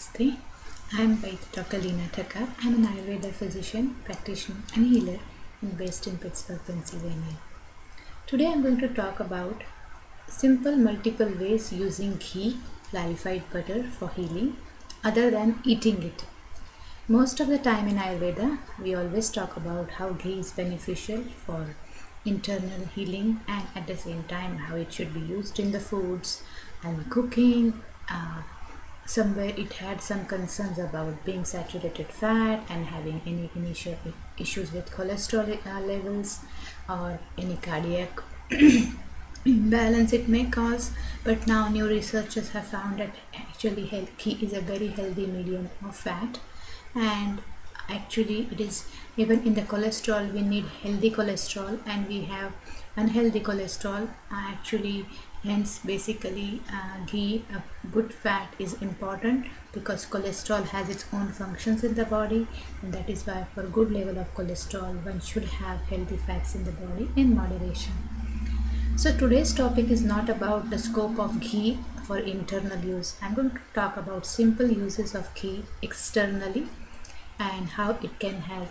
Namaste. I am Dr. Lina Thakar. I am an Ayurveda physician, practitioner and healer based in Pittsburgh, Pennsylvania. Today I am going to talk about simple multiple ways using ghee, clarified butter for healing other than eating it. Most of the time in Ayurveda, we always talk about how ghee is beneficial for internal healing and at the same time how it should be used in the foods and cooking. Somewhere it had some concerns about being saturated fat and having any initial issues with cholesterol levels or any cardiac imbalance it may cause. But now new researchers have found that actually ghee is a very healthy medium of fat, and actually it is, even in the cholesterol we need healthy cholesterol and we have unhealthy cholesterol. Actually, hence basically ghee, good fat, is important because cholesterol has its own functions in the body, and that is why for good level of cholesterol one should have healthy fats in the body in moderation. So today's topic is not about the scope of ghee for internal use. I'm going to talk about simple uses of ghee externally and how it can have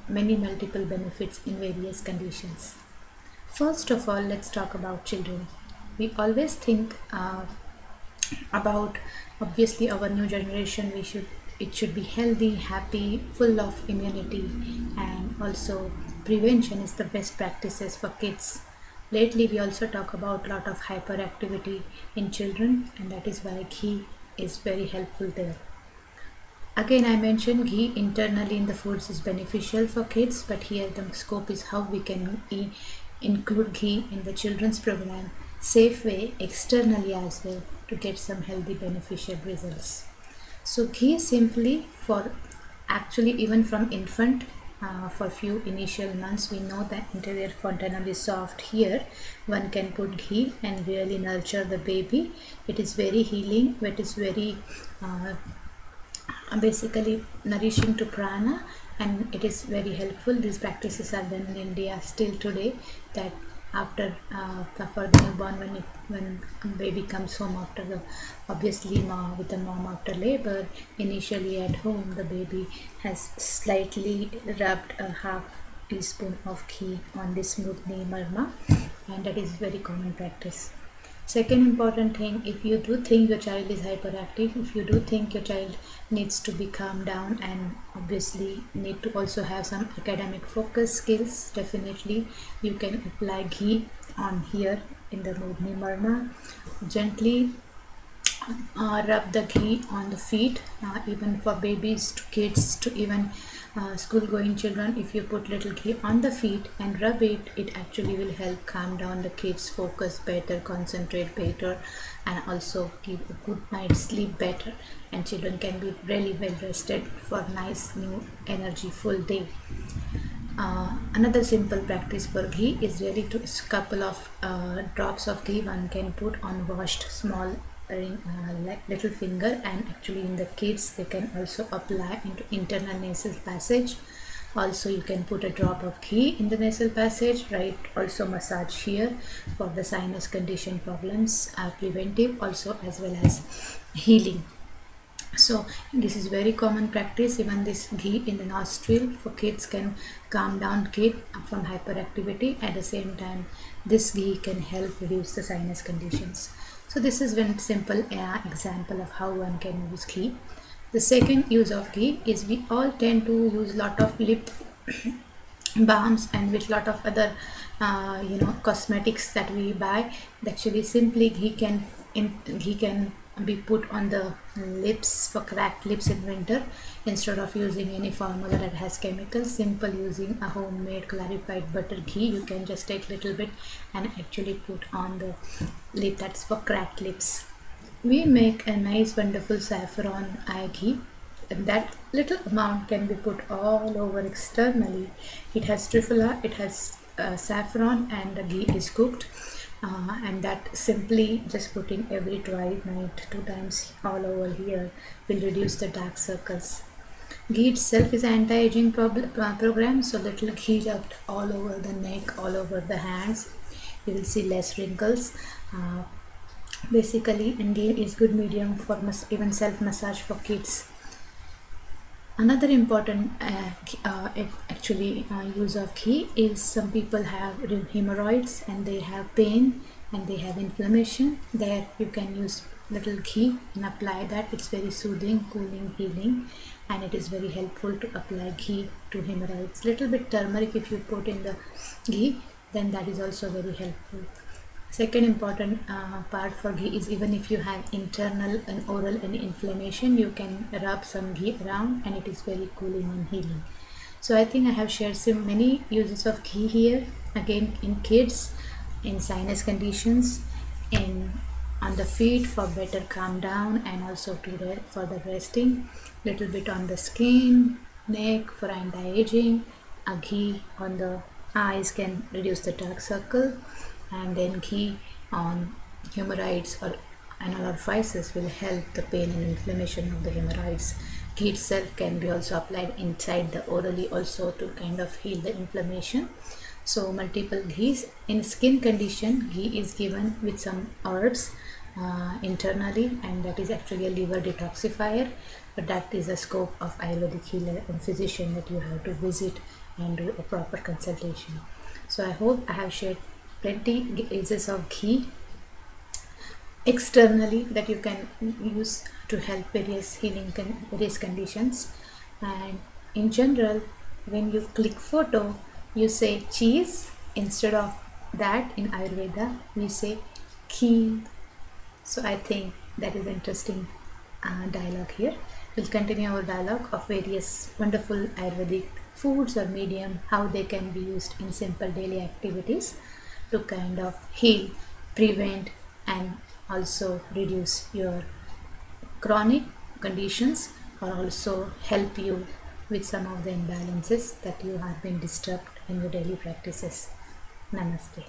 many multiple benefits in various conditions. First of all, let's talk about children. We always think about, obviously, our new generation. It should be healthy, happy, full of immunity, and also prevention is the best practices for kids. Lately we also talk about a lot of hyperactivity in children, and that is why ghee is very helpful there. Again, I mentioned ghee internally in the foods is beneficial for kids, but here the scope is how we can include ghee in the children's program safe way externally as well to get some healthy beneficial results. So ghee simply for actually even from infant, for few initial months we know that interior fontanelle is soft. Here one can put ghee and really nurture the baby. It is very healing, it is very basically nourishing to prana, and it is very helpful. These practices are done in India still today, that after for the newborn, when baby comes home after the, obviously with the mom after labor, initially at home the baby has slightly rubbed a half teaspoon of ghee on this mudni marma, and that is very common practice. Second important thing, if you do think your child is hyperactive, if you do think your child needs to be calmed down and obviously need to also have some academic focus skills, definitely you can apply ghee on here in the mudni marma. Gently rub the ghee on the feet, even for babies, to kids, to even school going children. If you put little ghee on the feet and rub it, it actually will help calm down the kids, focus better, concentrate better, and also give a good night's sleep better, and children can be really well rested for nice new energy full day. Another simple practice for ghee is really to couple of drops of ghee one can put on washed small like little finger, and actually in the kids they can also apply into internal nasal passage. Also you can put a drop of ghee in the nasal passage, right? Also massage here for the sinus condition problems, preventive also as well as healing. So this is very common practice. Even this ghee in the nostril for kids can calm down kid from hyperactivity. At the same time, this ghee can help reduce the sinus conditions. So this is one simple example of how one can use ghee. The second use of ghee is we all tend to use lot of lip balms and with lot of other cosmetics that we buy. Actually simply ghee can be put on the lips for cracked lips in winter. Instead of using any formula that has chemicals, simple using a homemade clarified butter ghee, you can just take little bit and actually put on the lip. That's for cracked lips. We make a nice wonderful saffron eye ghee, and that little amount can be put all over externally. It has triphala, it has saffron, and the ghee is cooked. And that simply just putting every night 2 times all over here will reduce the dark circles. Ghee itself is an anti-aging program, so little ghee rubbed all over the neck, all over the hands, you will see less wrinkles. basically, and ghee is good medium for even self massage for kids. Another important use of ghee is some people have hemorrhoids and they have pain and they have inflammation. There you can use little ghee and apply that. It's very soothing, cooling, healing, and it is very helpful to apply ghee to hemorrhoids. Little bit turmeric if you put in the ghee, then that is also very helpful. Second important part for ghee is even if you have internal and oral any inflammation, you can rub some ghee around and it is very cooling and healing. So I think I have shared some many uses of ghee here, again in kids, in sinus conditions, on the feet for better calm down, and also for the resting, little bit on the skin, neck for anti-aging. A ghee on the eyes can reduce the dark circle, and then ghee on hemorrhoids or anal orifices will help the pain and inflammation of the hemorrhoids. Ghee itself can be also applied inside the orally also to kind of heal the inflammation. So multiple ghees. In skin condition, ghee is given with some herbs internally, and that is actually a liver detoxifier, but that is a scope of Ayurvedic healer and physician that you have to visit and do a proper consultation. So I hope I have shared plenty uses of ghee externally that you can use to help various various conditions. And in general, when you click photo, you say cheese. Instead of that, in Ayurveda we say ghee. So I think that is interesting dialogue here. We'll continue our dialogue of various wonderful Ayurvedic foods or medium, how they can be used in simple daily activities to kind of heal, prevent, and also reduce your chronic conditions, or also help you with some of the imbalances that you have been disturbed in your daily practices. Namaste.